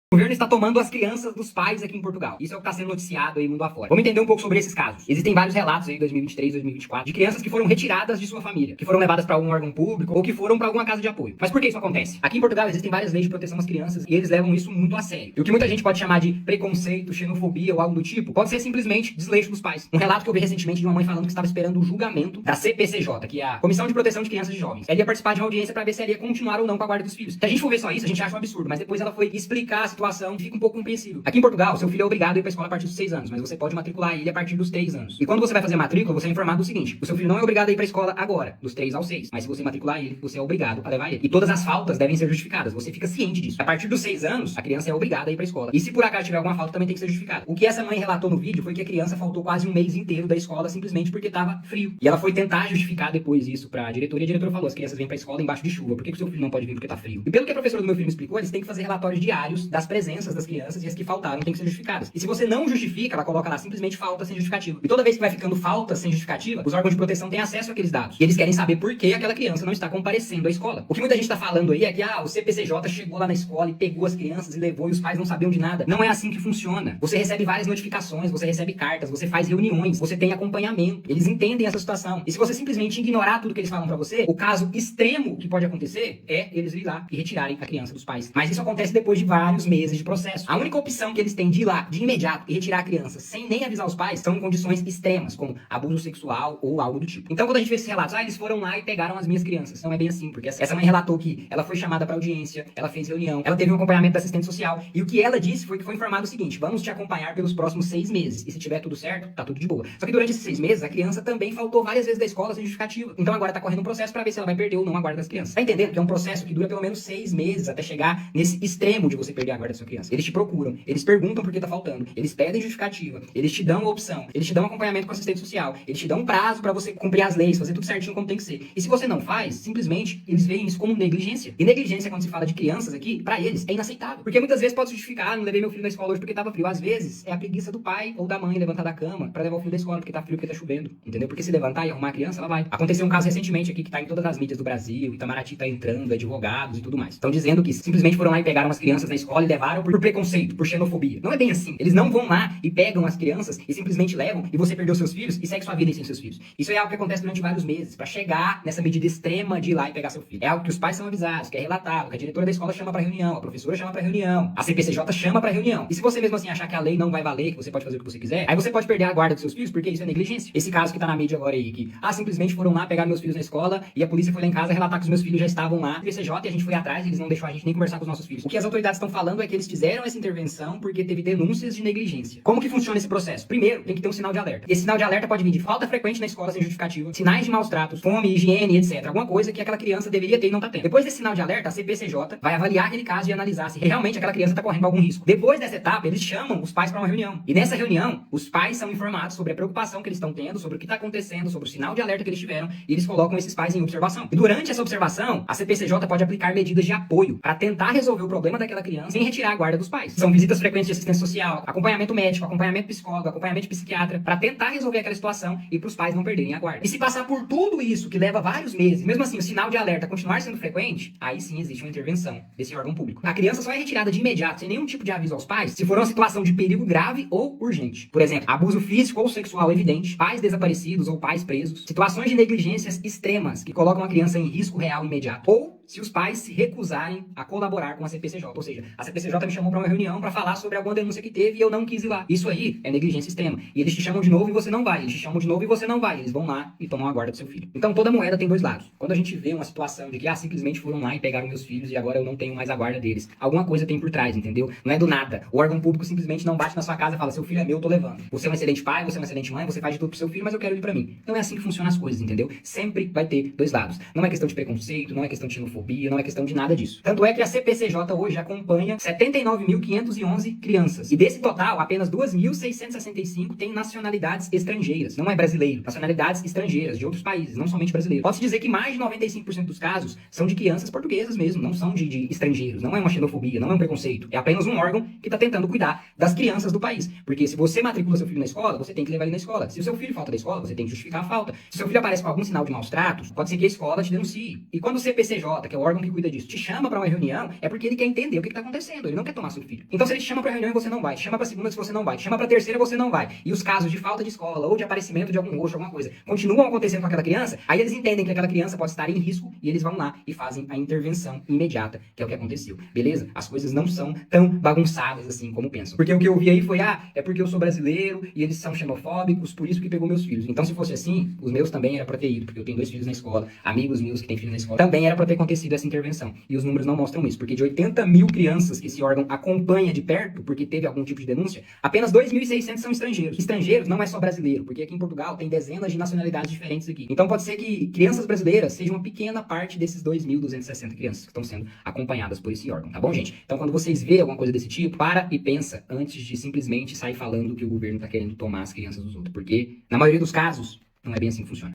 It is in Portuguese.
O governo está tomando as crianças dos pais aqui em Portugal. Isso é o que está sendo noticiado aí mundo afora. Vamos entender um pouco sobre esses casos. Existem vários relatos aí em 2023, 2024 de crianças que foram retiradas de sua família, que foram levadas para algum órgão público ou que foram para alguma casa de apoio. Mas por que isso acontece? Aqui em Portugal existem várias leis de proteção às crianças e eles levam isso muito a sério. E o que muita gente pode chamar de preconceito, xenofobia ou algo do tipo, pode ser simplesmente desleixo dos pais. Um relato que eu vi recentemente de uma mãe falando que estava esperando o julgamento da CPCJ, que é a Comissão de Proteção de Crianças e Jovens. Ela ia participar de uma audiência para ver se ela ia continuar ou não com a guarda dos filhos. Se a gente for ver só isso, a gente acha um absurdo, mas depois ela foi explicar a situação e fica um pouco compreensível. Aqui em Portugal, seu filho é obrigado a ir para a escola a partir dos 6 anos, mas você pode matricular ele a partir dos 3 anos. E quando você vai fazer a matrícula, você é informado do seguinte: o seu filho não é obrigado a ir para a escola agora, dos 3 aos 6, mas se você matricular ele, você é obrigado a levar ele. E todas as faltas devem ser justificadas, você fica ciente disso. A partir dos 6 anos, a criança é obrigada a ir para a escola. E se por acaso tiver alguma falta, também tem que ser justificada. O que essa mãe relatou no vídeo foi que a criança faltou quase um mês inteiro da escola simplesmente porque estava frio. E ela foi tentar justificar depois isso para a diretora, e a diretora falou: as crianças vêm para a escola embaixo de chuva, por que o seu filho não pode vir porque tá frio? E pelo que a professora do meu filho me explicou, eles têm que fazer relatórios diários das presenças das crianças e as que faltaram têm que ser justificadas. E se você não justifica, ela coloca lá simplesmente falta sem justificativa. E toda vez que vai ficando falta sem justificativa, os órgãos de proteção têm acesso àqueles dados. E eles querem saber por que aquela criança não está comparecendo à escola. O que muita gente está falando aí é que o CPCJ chegou lá na escola e pegou as crianças e levou e os pais não sabiam de nada. Não é assim que funciona. Você recebe várias notificações, você recebe cartas, você faz reuniões, você tem acompanhamento. Eles entendem essa situação. E se você simplesmente ignorar tudo que eles falam pra você, o caso extremo que pode acontecer é eles ir lá e retirarem a criança dos pais. Mas isso acontece depois de vários meses de processo. A única opção que eles têm de ir lá de imediato e retirar a criança sem nem avisar os pais são em condições extremas, como abuso sexual ou algo do tipo. Então, quando a gente vê esses relatos, eles foram lá e pegaram as minhas crianças. Não é bem assim, porque essa mãe relatou que ela foi chamada pra audiência, ela fez reunião, ela teve um acompanhamento da assistente social, e o que ela disse foi que foi informado o seguinte: vamos te acompanhar pelos próximos 6 meses, e se tiver tudo certo, tá tudo de boa. Só que durante esses 6 meses, a criança também faltou várias vezes da escola sem justificativa. Então agora tá correndo um processo pra ver se ela vai perder ou não a guarda das crianças. Tá entendendo? Que é um processo que dura pelo menos 6 meses até chegar nesse extremo de você perder a guarda da sua criança. Eles te procuram, eles perguntam por que tá faltando, eles pedem justificativa, eles te dão a opção, eles te dão acompanhamento com assistente social, eles te dão um prazo pra você cumprir as leis, fazer tudo certinho como tem que ser. E se você não faz, simplesmente eles veem isso como negligência. E negligência, quando se fala de crianças aqui, pra eles é inaceitável. Porque muitas vezes pode justificar: não levei meu filho na escola hoje porque tava frio. Às vezes é a preguiça do pai ou da mãe levantar da cama pra levar o filho da escola porque tá frio, porque tá chovendo. Entendeu? Porque se levantar e arrumar a criança, ela vai. Aconteceu um caso recentemente aqui que tá em todas as mídias do Brasil, Itamaraty tá entrando, advogados e tudo mais. Estão dizendo que simplesmente foram lá e pegaram as crianças na escola e levaram por preconceito, por xenofobia. Não é bem assim. Eles não vão lá e pegam as crianças e simplesmente levam e você perdeu seus filhos e segue sua vida sem seus filhos. Isso é algo que acontece durante vários meses, pra chegar nessa medida extrema de ir lá e pegar seu filho. É algo que os pais são avisados, que é relatado, que a diretora da escola chama pra reunião, a professora chama pra reunião, a CPCJ chama pra reunião. E se você mesmo assim achar que a lei não vai valer, que você pode fazer o que você quiser, aí você pode perder a guarda dos seus filhos, porque isso é negligência. Esse caso que tá na mídia agora aí, que simplesmente foram lá pegar meus filhos na escola e a polícia foi lá em casa relatar que os meus filhos já estavam lá, CPCJ, e a gente foi atrás e eles não deixaram a gente nem conversar com os nossos filhos. O que as autoridades estão falando é que eles fizeram essa intervenção porque teve denúncias de negligência. Como que funciona esse processo? Primeiro, tem que ter um sinal de alerta. Esse sinal de alerta pode vir de falta frequente na escola sem justificativa, sinais de maus tratos, fome, higiene, etc. Alguma coisa que aquela criança deveria ter e não tá tendo. Depois desse sinal de alerta, a CPCJ vai avaliar aquele caso e analisar se realmente aquela criança tá correndo algum risco. Depois dessa etapa, eles chamam os pais para uma reunião. E nessa reunião, os pais são informados sobre a preocupação que eles estão tendo, sobre o que tá acontecendo, sobre o sinal de alerta que eles tiveram, e eles colocam esses pais em observação. E durante essa observação, a CPCJ pode aplicar medidas de apoio para tentar resolver o problema daquela criança sem retirar a guarda dos pais. São visitas frequentes de assistência social, acompanhamento médico, acompanhamento psicólogo, acompanhamento psiquiatra, para tentar resolver aquela situação e para os pais não perderem a guarda. E se passar por tudo isso, que leva vários meses, mesmo assim o sinal de alerta continuar sendo frequente, aí sim existe uma intervenção desse órgão público. A criança só é retirada de imediato, sem nenhum tipo de aviso aos pais, se for uma situação de perigo grave ou urgente. Por exemplo, abuso físico ou sexual evidente, pais desaparecidos ou pais presos, situações de negligências extremas que colocam a criança em risco real imediato, ou se os pais se recusarem a colaborar com a CPCJ. Ou seja, a CPCJ me chamou para uma reunião para falar sobre alguma denúncia que teve e eu não quis ir lá. Isso aí é negligência extrema. E eles te chamam de novo e você não vai. Eles te chamam de novo e você não vai. Eles vão lá e tomam a guarda do seu filho. Então toda moeda tem dois lados. Quando a gente vê uma situação de que simplesmente foram lá e pegaram meus filhos e agora eu não tenho mais a guarda deles, alguma coisa tem por trás, entendeu? Não é do nada. O órgão público simplesmente não bate na sua casa e fala: seu filho é meu, eu tô levando. Você é um excelente pai, você é uma excelente mãe, você faz de tudo pro seu filho, mas eu quero ele pra mim. Não é assim que funcionam as coisas, entendeu? Sempre vai ter dois lados. Não é questão de preconceito, não é questão de xenofobia, não é questão de nada disso. Tanto é que a CPCJ hoje acompanha 79.511 crianças. E desse total, apenas 2.665 têm nacionalidades estrangeiras. Não é brasileiro. Nacionalidades estrangeiras, de outros países, não somente brasileiros. Pode-se dizer que mais de 95% dos casos são de crianças portuguesas mesmo, não são de estrangeiros. Não é uma xenofobia, não é um preconceito. É apenas um órgão que está tentando cuidar das crianças do país. Porque se você matricula seu filho na escola, você tem que levar ele na escola. Se o seu filho falta da escola, você tem que justificar a falta. Se o seu filho aparece com algum sinal de maus tratos, pode ser que a escola te denuncie. E quando o CPCJ que é o órgão que cuida disso, te chama pra uma reunião, é porque ele quer entender o que tá acontecendo, ele não quer tomar seu filho. Então se ele te chama pra reunião e você não vai, chama pra segunda se você não vai, chama pra terceira você não vai, e os casos de falta de escola ou de aparecimento de algum roxo, alguma coisa, continuam acontecendo com aquela criança, aí eles entendem que aquela criança pode estar em risco e eles vão lá e fazem a intervenção imediata, que é o que aconteceu, beleza? As coisas não são tão bagunçadas assim como pensam. Porque o que eu vi aí foi, é porque eu sou brasileiro e eles são xenofóbicos, por isso que pegou meus filhos. Então se fosse assim, os meus também era pra ter ido, porque eu tenho 2 filhos na escola, amigos meus que têm filhos na escola, também era pra ter acontecido essa intervenção. E os números não mostram isso, porque de 80 mil crianças que esse órgão acompanha de perto, porque teve algum tipo de denúncia, apenas 2.600 são estrangeiros. Estrangeiros não é só brasileiro, porque aqui em Portugal tem dezenas de nacionalidades diferentes aqui. Então pode ser que crianças brasileiras sejam uma pequena parte desses 2.260 crianças que estão sendo acompanhadas por esse órgão, tá bom, gente? Então quando vocês verem alguma coisa desse tipo, para e pensa antes de simplesmente sair falando que o governo tá querendo tomar as crianças dos outros, porque na maioria dos casos não é bem assim que funciona.